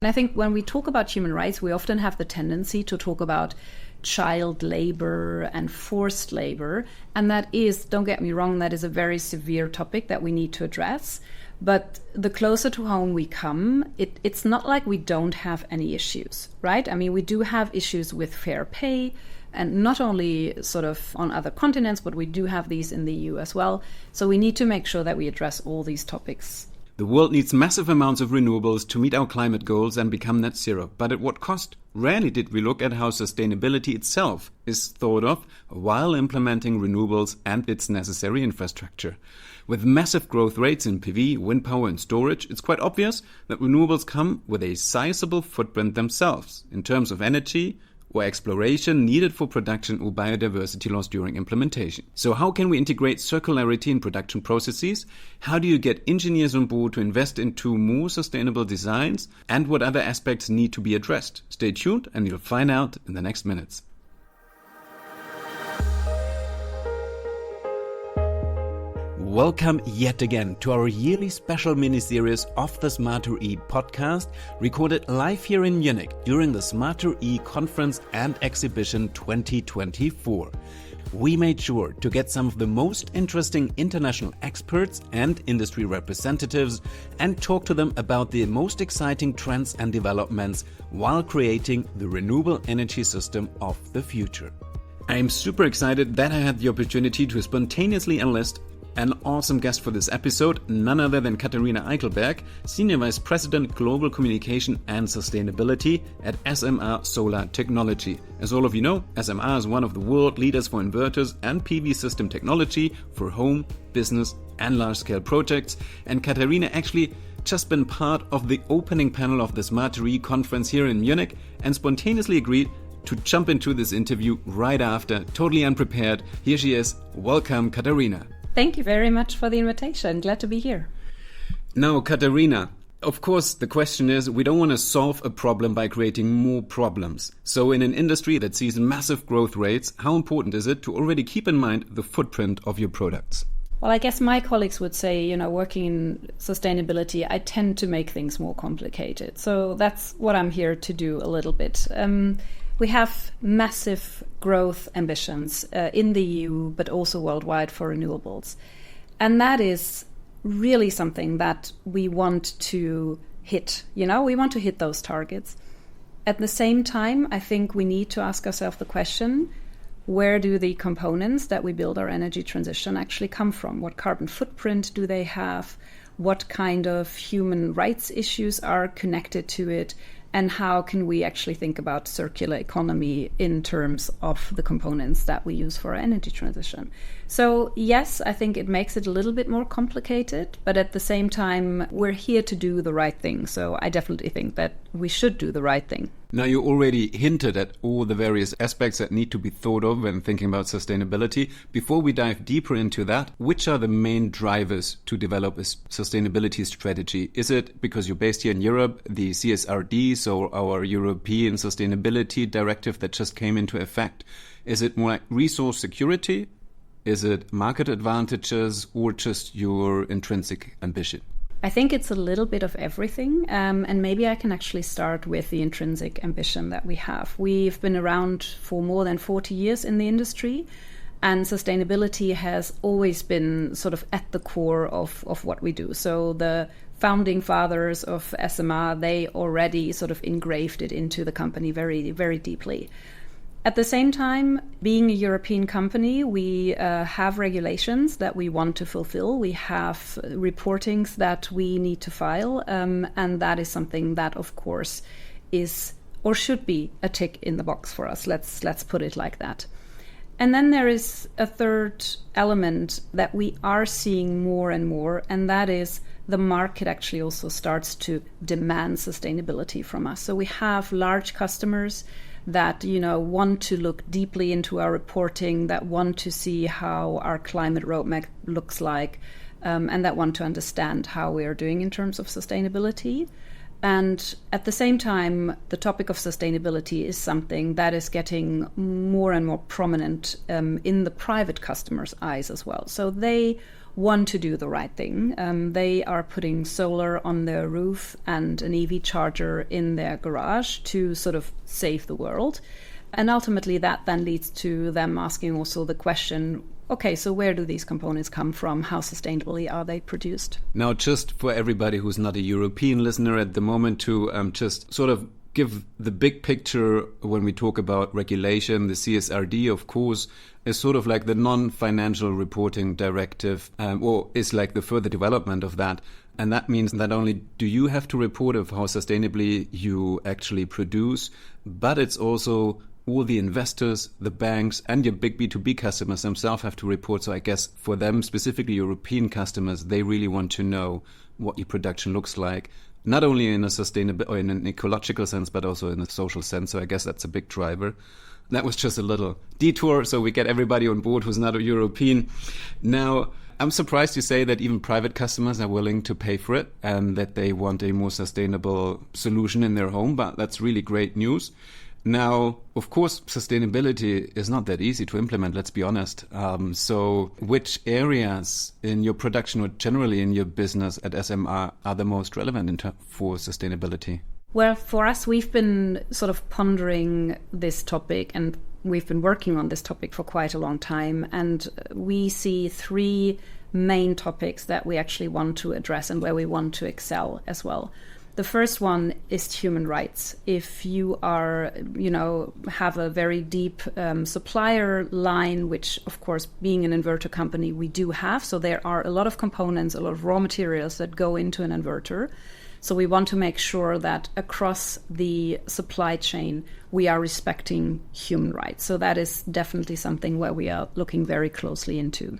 And I think when we talk about human rights, we often have the tendency to talk about child labor and forced labor. And that is, don't get me wrong, that is a very severe topic that we need to address. But the closer to home we come, it's not like we don't have any issues, right? I mean, we do have issues with fair pay, and not only sort of on other continents, but we do have these in the EU as well. So we need to make sure that we address all these topics. The world needs massive amounts of renewables to meet our climate goals and become net zero. But at what cost? Rarely did we look at how sustainability itself is thought of while implementing renewables and its necessary infrastructure. With massive growth rates in PV, wind power and storage, it's quite obvious that renewables come with a sizable footprint themselves in terms of energy or exploration needed for production or biodiversity loss during implementation. So how can we integrate circularity in production processes? How do you get engineers on board to invest into more sustainable designs? And what other aspects need to be addressed? Stay tuned and you'll find out in the next minutes. Welcome yet again to our yearly special mini-series of the Smarter E podcast, recorded live here in Munich during the Smarter E Conference and Exhibition 2024. We made sure to get some of the most interesting international experts and industry representatives and talk to them about the most exciting trends and developments while creating the renewable energy system of the future. I'm super excited that I had the opportunity to spontaneously enlist an awesome guest for this episode, none other than Katharina Eickelberg, Senior Vice President Global Communication and Sustainability at SMA Solar Technology. As all of you know, SMA is one of the world leaders for inverters and PV system technology for home, business and large-scale projects. And Katharina actually just been part of the opening panel of the Smarter E conference here in Munich and spontaneously agreed to jump into this interview right after, totally unprepared. Here she is. Welcome, Katharina. Thank you very much for the invitation. Glad to be here. Now, Katharina, of course, the question is, we don't want to solve a problem by creating more problems. So in an industry that sees massive growth rates, how important is it to already keep in mind the footprint of your products? Well, I guess my colleagues would say, working in sustainability, I tend to make things more complicated. So that's what I'm here to do a little bit. We have massive growth ambitions in the EU, but also worldwide for renewables. And that is really something that we want to hit. We want to hit those targets. At the same time, I think we need to ask ourselves the question, where do the components that we build our energy transition actually come from? What carbon footprint do they have? What kind of human rights issues are connected to it? And how can we actually think about circular economy in terms of the components that we use for our energy transition? So yes, I think it makes it a little bit more complicated, but at the same time, we're here to do the right thing. So I definitely think that we should do the right thing. Now, you already hinted at all the various aspects that need to be thought of when thinking about sustainability. Before we dive deeper into that, which are the main drivers to develop a sustainability strategy? Is it because you're based here in Europe, the CSRD, so our European Sustainability Directive that just came into effect? Is it more like resource security? Is it market advantages or just your intrinsic ambition? I think it's a little bit of everything, and maybe I can actually start with the intrinsic ambition that we have. We've been around for more than 40 years in the industry, and sustainability has always been sort of at the core of what we do. So the founding fathers of SMA, they already sort of engraved it into the company very, very deeply. At the same time, being a European company, we have regulations that we want to fulfill. We have reportings that we need to file, and that is something that, of course, is or should be a tick in the box for us. Let's put it like that. And then there is a third element that we are seeing more and more, and that is the market actually also starts to demand sustainability from us. So we have large customers that want to look deeply into our reporting, that want to see how our climate roadmap looks like, and that want to understand how we are doing in terms of sustainability. And at the same time, the topic of sustainability is something that is getting more and more prominent in the private customers' eyes as well. So they want to do the right thing. They are putting solar on their roof and an EV charger in their garage to sort of save the world. And ultimately that then leads to them asking also the question, okay, so where do these components come from? How sustainably are they produced? Now, just for everybody who's not a European listener at the moment, to just sort of give the big picture when we talk about regulation, the CSRD, of course, is sort of like the non-financial reporting directive, or is like the further development of that. And that means not only do you have to report of how sustainably you actually produce, but it's also all the investors, the banks, and your big B2B customers themselves have to report. So I guess for them, specifically European customers, they really want to know what your production looks like, not only in a sustainable or in an ecological sense, but also in a social sense. So I guess that's a big driver. That was just a little detour, so we get everybody on board who's not a European. Now, I'm surprised you say that even private customers are willing to pay for it and that they want a more sustainable solution in their home, but that's really great news. Now, of course, sustainability is not that easy to implement, let's be honest. So which areas in your production or generally in your business at SMA are the most relevant for sustainability? Well, for us, we've been sort of pondering this topic and we've been working on this topic for quite a long time. And we see three main topics that we actually want to address and where we want to excel as well. The first one is human rights. If you are, have a very deep supplier line, which of course, being an inverter company, we do have. So there are a lot of components, a lot of raw materials that go into an inverter. So we want to make sure that across the supply chain, we are respecting human rights. So that is definitely something where we are looking very closely into.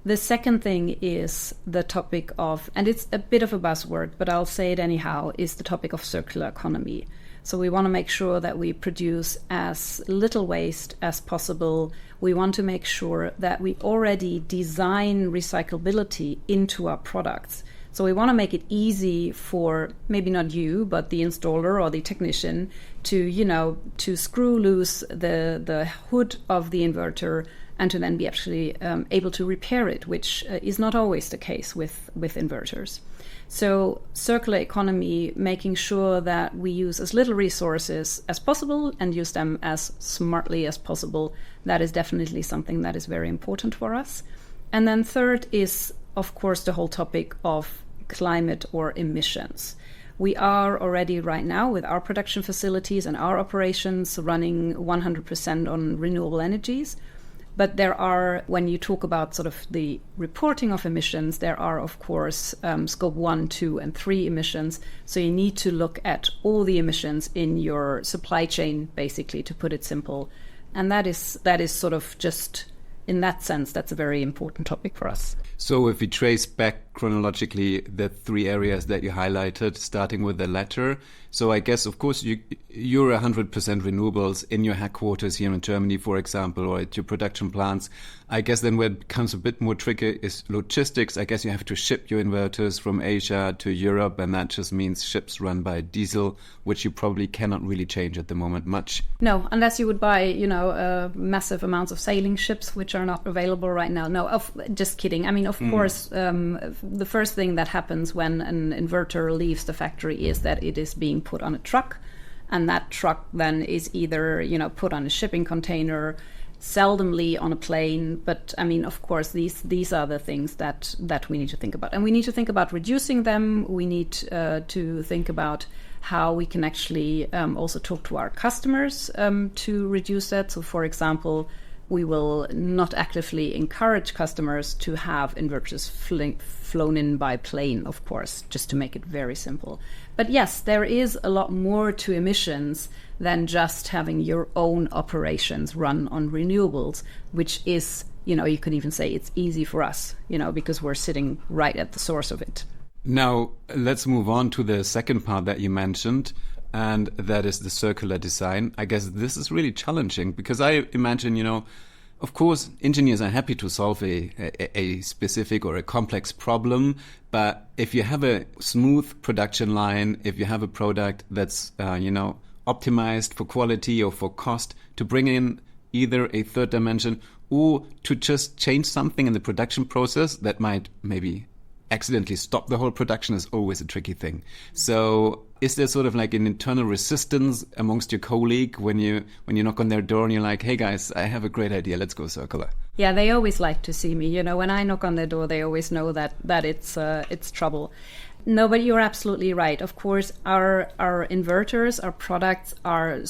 The second thing is the topic of, and it's a bit of a buzzword, but I'll say it anyhow, is the topic of circular economy. So we want to make sure that we produce as little waste as possible. We want to make sure that we already design recyclability into our products. So we want to make it easy for maybe not you, but the installer or the technician to screw loose the hood of the inverter and to then be actually able to repair it, which is not always the case with inverters. So circular economy, making sure that we use as little resources as possible and use them as smartly as possible, that is definitely something that is very important for us. And then third is, of course, the whole topic of climate or emissions. We are already right now with our production facilities and our operations running 100% on renewable energies. But there are, when you talk about sort of the reporting of emissions, there are, of course, scope 1, 2, and 3 emissions. So you need to look at all the emissions in your supply chain, basically, to put it simple. And that is sort of just, in that sense, that's a very important topic for us. So if we trace back chronologically the three areas that you highlighted, starting with the latter, so I guess, of course, you're 100% renewables in your headquarters here in Germany, for example, or at your production plants. I guess then where it becomes a bit more tricky is logistics. I guess you have to ship your inverters from Asia to Europe, and that just means ships run by diesel, which you probably cannot really change at the moment much. No, unless you would buy, massive amounts of sailing ships, which are not available right now. No, just kidding. I mean, of course, the first thing that happens when an inverter leaves the factory is that it is being put on a truck, and that truck then is either put on a shipping container, seldomly on a plane. But I mean, of course, these are the things that we need to think about, and we need to think about reducing them. We need to think about how we can actually also talk to our customers to reduce that. So, for example, we will not actively encourage customers to have inverters flown in by plane, of course, just to make it very simple. But yes, there is a lot more to emissions than just having your own operations run on renewables, which is, you can even say it's easy for us, because we're sitting right at the source of it. Now, let's move on to the second part that you mentioned, and that is the circular design. I guess this is really challenging because I imagine, of course, engineers are happy to solve a specific or a complex problem. But if you have a smooth production line, if you have a product that's, optimized for quality or for cost, to bring in either a third dimension or to just change something in the production process that might maybe accidentally stop the whole production is always a tricky thing. So is there sort of like an internal resistance amongst your colleague when you knock on their door and you're like, hey guys, I have a great idea, let's go circular? Yeah, they always like to see me. When I knock on their door, they always know that it's trouble. No, but you're absolutely right. Of course, our inverters, our products are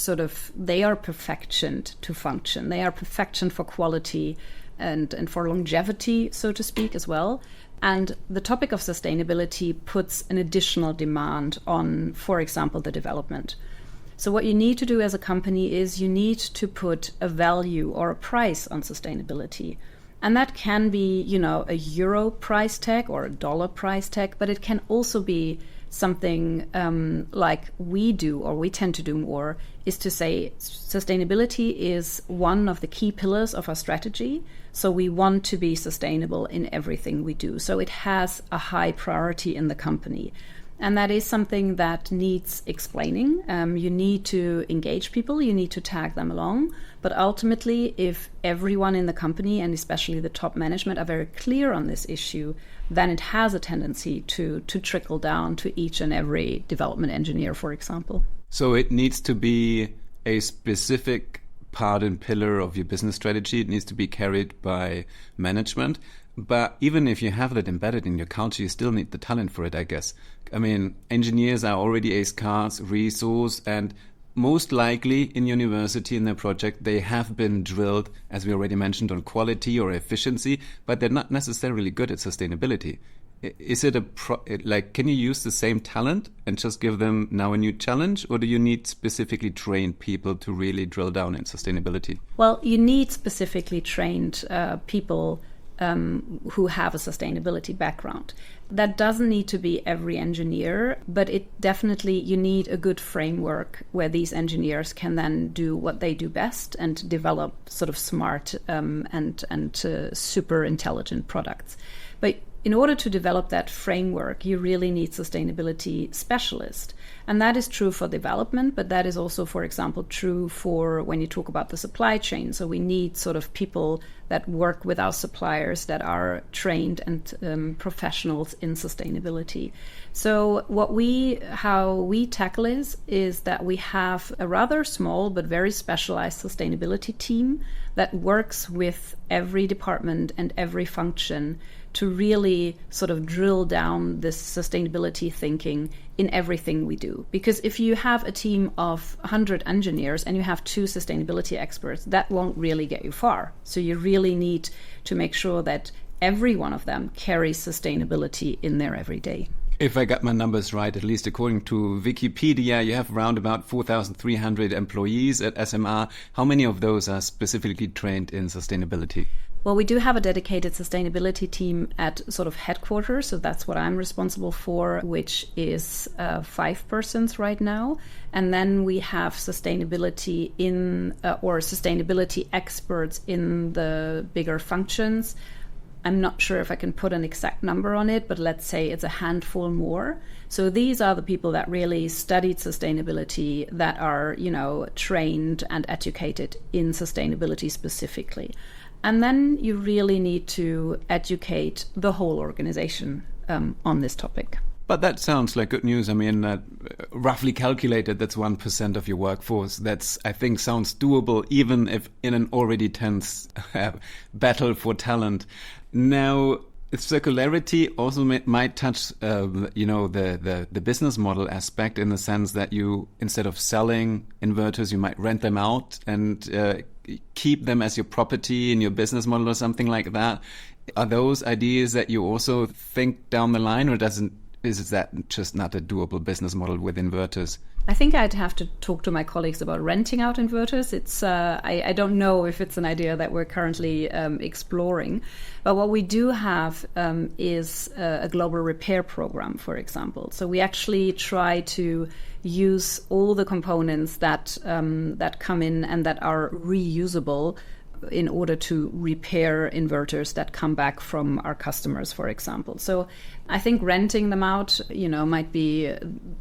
they are perfectioned to function. They are perfectioned for quality and for longevity, so to speak, as well. And the topic of sustainability puts an additional demand on, for example, the development. So what you need to do as a company is you need to put a value or a price on sustainability. And that can be, a euro price tag or a dollar price tag, but it can also be something like we do, or we tend to do more, is to say sustainability is one of the key pillars of our strategy. So we want to be sustainable in everything we do. So it has a high priority in the company. And that is something that needs explaining. You need to engage people, you need to tag them along. But ultimately, if everyone in the company, and especially the top management, are very clear on this issue, then it has a tendency to trickle down to each and every development engineer, for example. So it needs to be a specific part and pillar of your business strategy. It needs to be carried by management. But even if you have that embedded in your culture, you still need the talent for it, I guess. I mean, engineers are already a scarce resource, and most likely in university in their project, they have been drilled, as we already mentioned, on quality or efficiency, but they're not necessarily good at sustainability. Is it can you use the same talent and just give them now a new challenge, or do you need specifically trained people to really drill down in sustainability? Well, you need specifically trained people who have a sustainability background. That doesn't need to be every engineer, but you need a good framework where these engineers can then do what they do best and develop sort of smart and super intelligent products. But in order to develop that framework, you really need sustainability specialists. And that is true for development, but that is also, for example, true for when you talk about the supply chain. So we need sort of people that work with our suppliers that are trained and professionals in sustainability. So how we tackle is that we have a rather small but very specialized sustainability team that works with every department and every function to really sort of drill down this sustainability thinking in everything we do. Because if you have a team of 100 engineers and you have 2 sustainability experts, that won't really get you far. So you really need to make sure that every one of them carries sustainability in their everyday. If I got my numbers right, at least according to Wikipedia, you have around about 4,300 employees at SMA. How many of those are specifically trained in sustainability? Well, we do have a dedicated sustainability team at sort of headquarters, so that's what I'm responsible for, which is 5 persons right now. And then we have sustainability or sustainability experts in the bigger functions. I'm not sure if I can put an exact number on it, but let's say it's a handful more. So these are the people that really studied sustainability, that are, trained and educated in sustainability specifically. And then you really need to educate the whole organization on this topic. But that sounds like good news. I mean, roughly calculated, that's 1% of your workforce. That's, I think, sounds doable, even if in an already tense battle for talent. Now, circularity also might touch, the business model aspect, in the sense that you, instead of selling inverters, you might rent them out and keep them as your property in your business model or something like that. Are those ideas that you also think down the line, or is that just not a doable business model with inverters? I think I'd have to talk to my colleagues about renting out inverters. It's I don't know if it's an idea that we're currently exploring. But what we do have is a global repair program, for example. So we actually try to use all the components that come in and that are reusable in order to repair inverters that come back from our customers, for example. So I think renting them out, might be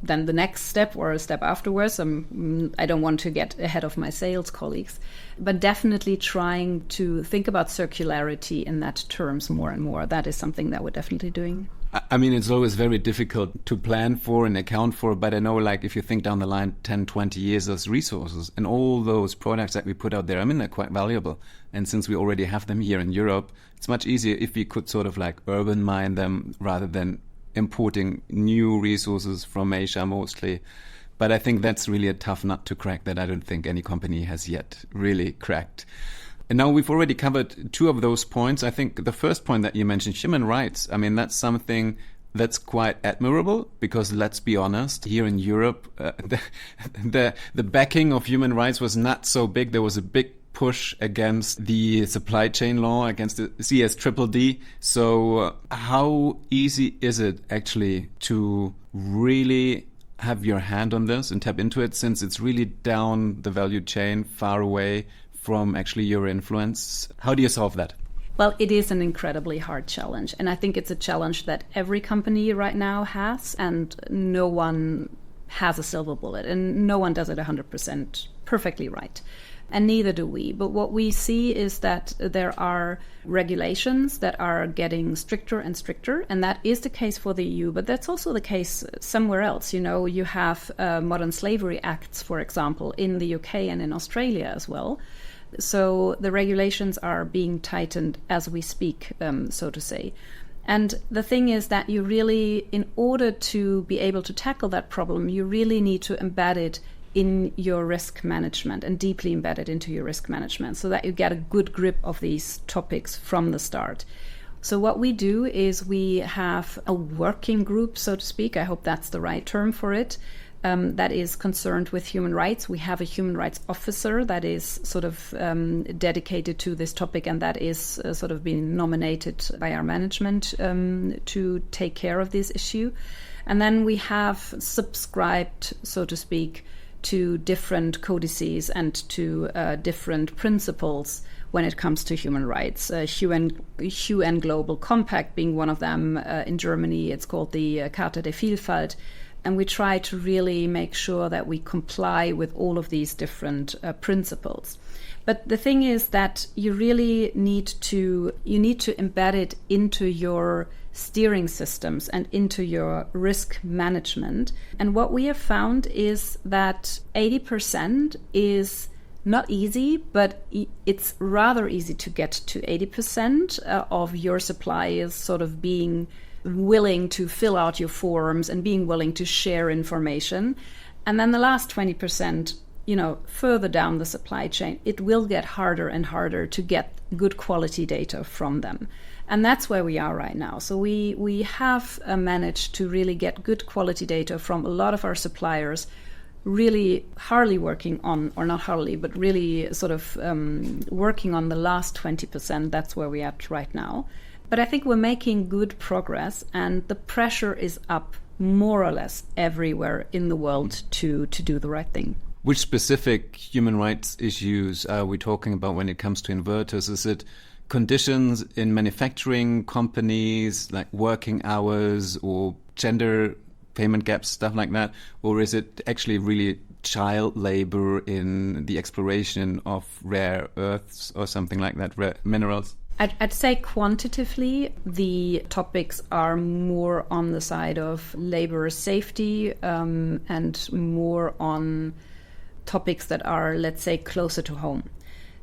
then the next step or a step afterwards. I don't want to get ahead of my sales colleagues, but definitely trying to think about circularity in that terms more and more. That is something that we're definitely doing. I mean, it's always very difficult to plan for and account for, but I know, like, if you think down the line 10, 20 years, those resources and all those products that we put out there, I mean, they're quite valuable. And since we already have them here in Europe, it's much easier if we could sort of like urban mine them rather than importing new resources from Asia mostly. But I think that's really a tough nut to crack that I don't think any company has yet really cracked. And now we've already covered two of those points. I think the first point that you mentioned, human rights, I mean, that's something that's quite admirable because, let's be honest, here in Europe, the backing of human rights was not so big. There was a big push against the supply chain law, against the CSDDD. So how easy is it actually to really have your hand on this and tap into it, since it's really down the value chain, far away from actually your influence? How do you solve that? Well, it is an incredibly hard challenge. And I think it's a challenge that every company right now has, and no one has a silver bullet, and no one does it 100% perfectly right. And neither do we. But what we see is that there are regulations that are getting stricter and stricter, and that is the case for the EU, but that's also the case somewhere else. You have modern slavery acts, for example, in the UK and in Australia as well. So the regulations are being tightened as we speak, so to say. And the thing is that you really, in order to be able to tackle that problem, you really need to embed it in your risk management and deeply embed it into your risk management so that you get a good grip of these topics from the start. So what we do is we have a working group, so to speak. I hope that's the right term for it. That is concerned with human rights. We have a human rights officer that is sort of dedicated to this topic, and that is sort of being nominated by our management to take care of this issue. And then we have subscribed, so to speak, to different codices and to different principles when it comes to human rights. UN Global Compact being one of them. In Germany, it's called the Charta der Vielfalt. And we try to really make sure that we comply with all of these different principles. But the thing is that you really need to embed it into your steering systems and into your risk management. And what we have found is that 80% is not easy, but it's rather easy to get to 80% of your suppliers sort of being willing to fill out your forms and being willing to share information. And then the last 20%, further down the supply chain, it will get harder and harder to get good quality data from them. And that's where we are right now. So we have managed to really get good quality data from a lot of our suppliers, really hardly working on, or not hardly, but really sort of working on the last 20%. That's where we are at right now. But I think we're making good progress, and the pressure is up more or less everywhere in the world to do the right thing. Which specific human rights issues are we talking about when it comes to inverters? Is it conditions in manufacturing companies, like working hours or gender payment gaps, stuff like that? Or is it actually really child labor in the exploration of rare earths or something like that, rare minerals? I'd say quantitatively, the topics are more on the side of labor safety and more on topics that are, let's say, closer to home.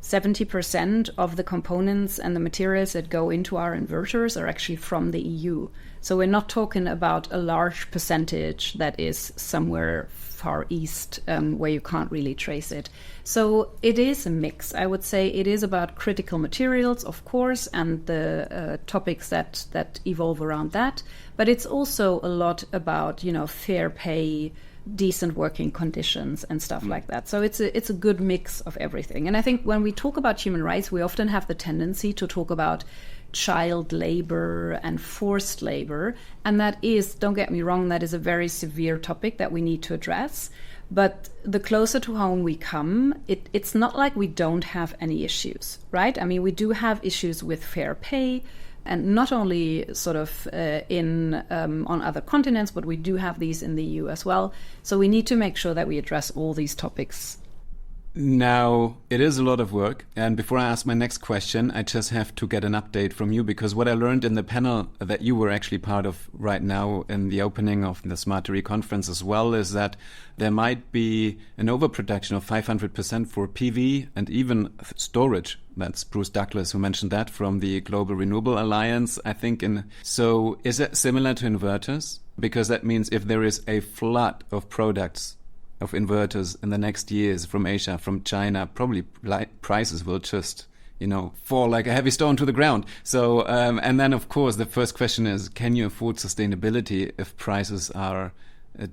70% of the components and the materials that go into our inverters are actually from the EU. So we're not talking about a large percentage that is somewhere far east where you can't really trace it. So it is a mix. I would say it is about critical materials, of course, and the topics that evolve around that. But it's also a lot about, fair pay, decent working conditions and stuff like that. So it's a good mix of everything. And I think when we talk about human rights, we often have the tendency to talk about child labor and forced labor. And that is, don't get me wrong, that is a very severe topic that we need to address. But the closer to home we come, it's not like we don't have any issues, right? I mean, we do have issues with fair pay, and not only sort of on other continents, but we do have these in the EU as well. So we need to make sure that we address all these topics. Now, it is a lot of work. And before I ask my next question, I just have to get an update from you, because what I learned in the panel that you were actually part of right now in the opening of the Smarter E conference as well is that there might be an overproduction of 500% for PV and even storage. That's Bruce Douglas who mentioned that from the Global Renewable Alliance, I think. So is it similar to inverters? Because that means if there is a flood of products of inverters in the next years from Asia, from China, probably prices will just, fall like a heavy stone to the ground. So, and then of course the first question is, can you afford sustainability if prices are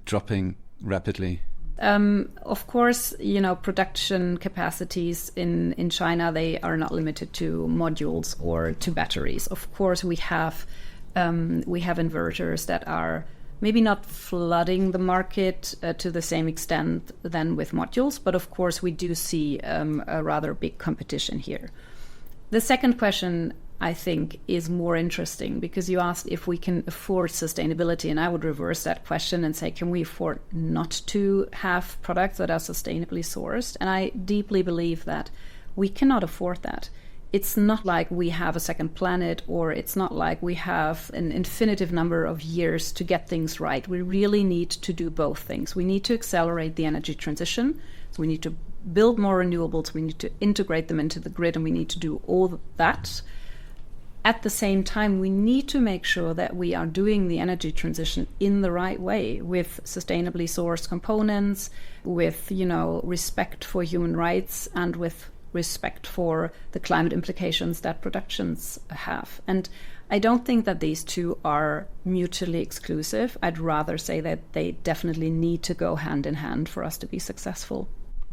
dropping rapidly? Of course, production capacities in China, they are not limited to modules or to batteries. Of course, we have inverters that are maybe not flooding the market to the same extent than with modules, but of course we do see a rather big competition here. The second question, I think, is more interesting, because you asked if we can afford sustainability, and I would reverse that question and say, can we afford not to have products that are sustainably sourced? And I deeply believe that we cannot afford that. It's not like we have a second planet, or it's not like we have an infinitive number of years to get things right. We really need to do both things. We need to accelerate the energy transition. So we need to build more renewables. We need to integrate them into the grid, and we need to do all that. At the same time, we need to make sure that we are doing the energy transition in the right way, with sustainably sourced components, with, respect for human rights, and with respect for the climate implications that productions have. And I don't think that these two are mutually exclusive. I'd rather say that they definitely need to go hand in hand for us to be successful.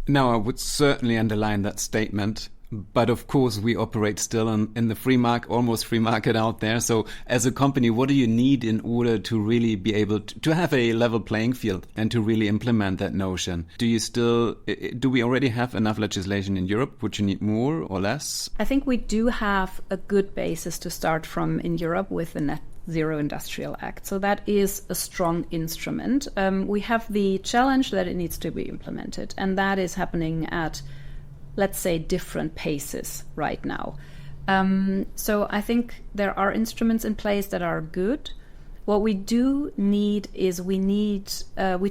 Now, I would certainly underline that statement. But of course, we operate still in the free market, almost free market out there. So as a company, what do you need in order to really be able to have a level playing field and to really implement that notion? Do we already have enough legislation in Europe? Would you need more or less? I think we do have a good basis to start from in Europe with the Net Zero Industrial Act. So that is a strong instrument. We have the challenge that it needs to be implemented, and that is happening at, let's say, different paces right now. So I think there are instruments in place that are good. What we do need is we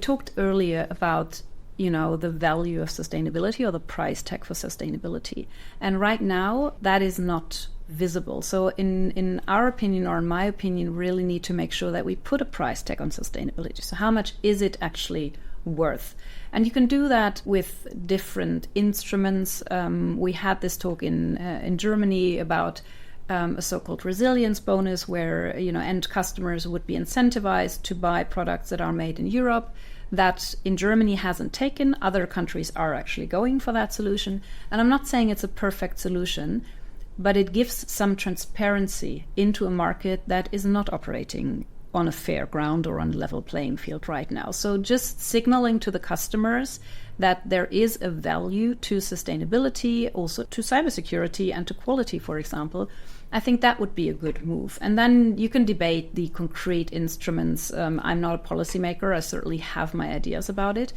talked earlier about, the value of sustainability or the price tag for sustainability. And right now that is not visible. So in our opinion, or in my opinion, we really need to make sure that we put a price tag on sustainability. So how much is it actually worth? And you can do that with different instruments. We had this talk in Germany about a so-called resilience bonus, where end customers would be incentivized to buy products that are made in Europe. That in Germany hasn't taken. Other countries are actually going for that solution. And I'm not saying it's a perfect solution, but it gives some transparency into a market that is not operating on a fair ground or on a level playing field right now. So just signaling to the customers that there is a value to sustainability, also to cybersecurity and to quality, for example, I think that would be a good move. And then you can debate the concrete instruments. I'm not a policymaker. I certainly have my ideas about it.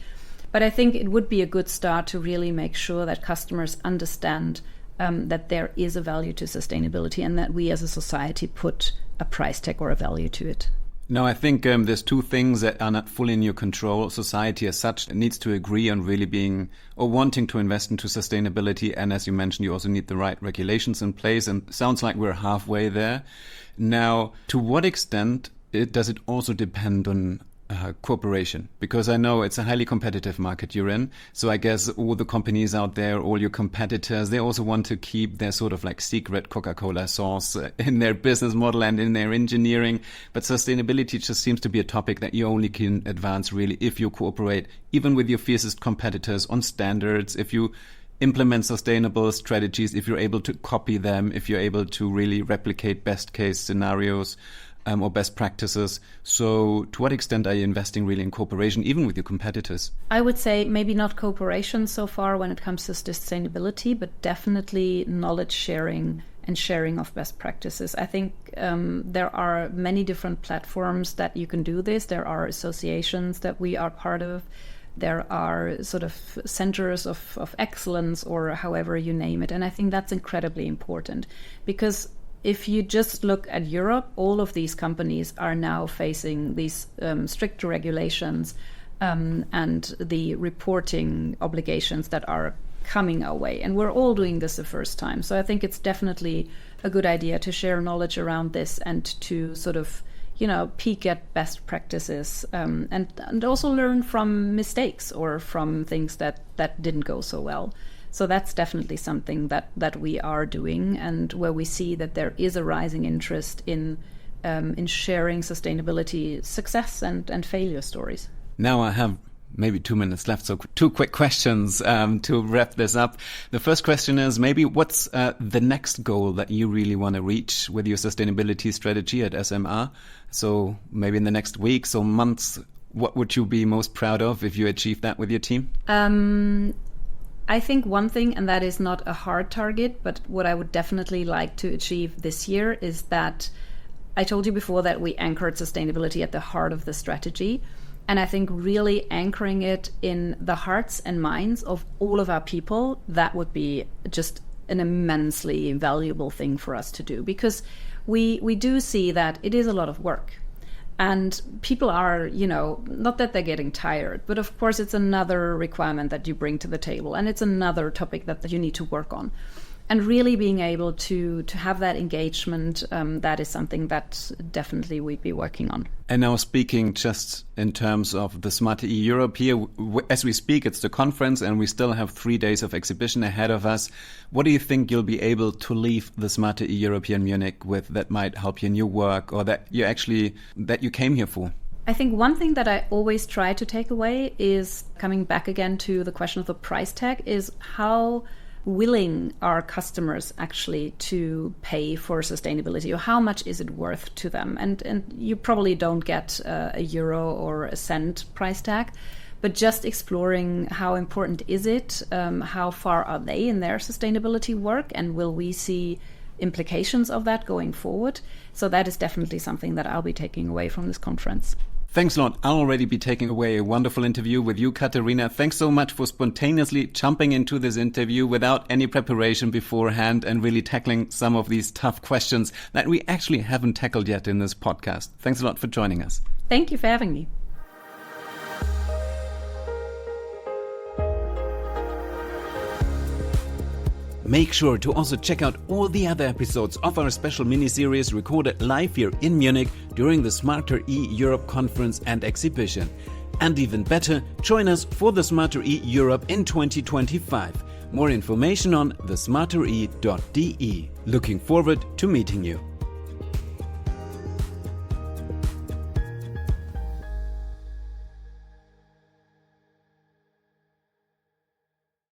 But I think it would be a good start to really make sure that customers understand that there is a value to sustainability, and that we as a society put a price tag or a value to it. No, I think there's two things that are not fully in your control. Society as such needs to agree on really being or wanting to invest into sustainability. And as you mentioned, you also need the right regulations in place. And it sounds like we're halfway there. Now, to what extent does it also depend on cooperation? Because I know it's a highly competitive market you're in. So I guess all the companies out there, all your competitors, they also want to keep their sort of like secret Coca-Cola sauce in their business model and in their engineering. But sustainability just seems to be a topic that you only can advance really if you cooperate, even with your fiercest competitors, on standards, if you implement sustainable strategies, if you're able to copy them, if you're able to really replicate best case scenarios. or best practices. So to what extent are you investing really in cooperation, even with your competitors? I would say maybe not cooperation so far when it comes to sustainability, but definitely knowledge sharing and sharing of best practices. I think there are many different platforms that you can do this. There are associations that we are part of. There are sort of centers of excellence, or however you name it. And I think that's incredibly important, because if you just look at Europe, all of these companies are now facing these stricter regulations and the reporting obligations that are coming our way. And we're all doing this the first time. So I think it's definitely a good idea to share knowledge around this and to sort of, peek at best practices and also learn from mistakes or from things that didn't go so well. So that's definitely something that we are doing, and where we see that there is a rising interest in sharing sustainability success and failure stories. Now I have maybe 2 minutes left, so 2 quick questions to wrap this up. The first question is maybe what's the next goal that you really want to reach with your sustainability strategy at SMA? So maybe in the next weeks or months, what would you be most proud of if you achieve that with your team? I think one thing, and that is not a hard target, but what I would definitely like to achieve this year is that I told you before that we anchored sustainability at the heart of the strategy. And I think really anchoring it in the hearts and minds of all of our people, that would be just an immensely valuable thing for us to do, because we do see that it is a lot of work. And people are, not that they're getting tired, but of course it's another requirement that you bring to the table, and it's another topic that you need to work on. And really being able to have that engagement, that is something that definitely we'd be working on. And now speaking just in terms of the Smarter E Europe here, as we speak, it's the conference and we still have 3 days of exhibition ahead of us. What do you think you'll be able to leave the Smarter E Europe here in Munich with that might help you in your work, or that you came here for? I think one thing that I always try to take away is, coming back again to the question of the price tag, is how willing are customers actually to pay for sustainability, or how much is it worth to them? And you probably don't get a euro or a cent price tag, but just exploring how important is it, how far are they in their sustainability work, and will we see implications of that going forward? So that is definitely something that I'll be taking away from this conference. Thanks a lot. I'll already be taking away a wonderful interview with you, Katharina. Thanks so much for spontaneously jumping into this interview without any preparation beforehand and really tackling some of these tough questions that we actually haven't tackled yet in this podcast. Thanks a lot for joining us. Thank you for having me. Make sure to also check out all the other episodes of our special mini-series recorded live here in Munich during the Smarter E Europe conference and exhibition. And even better, join us for the Smarter E Europe in 2025. More information on thesmartere.de. Looking forward to meeting you.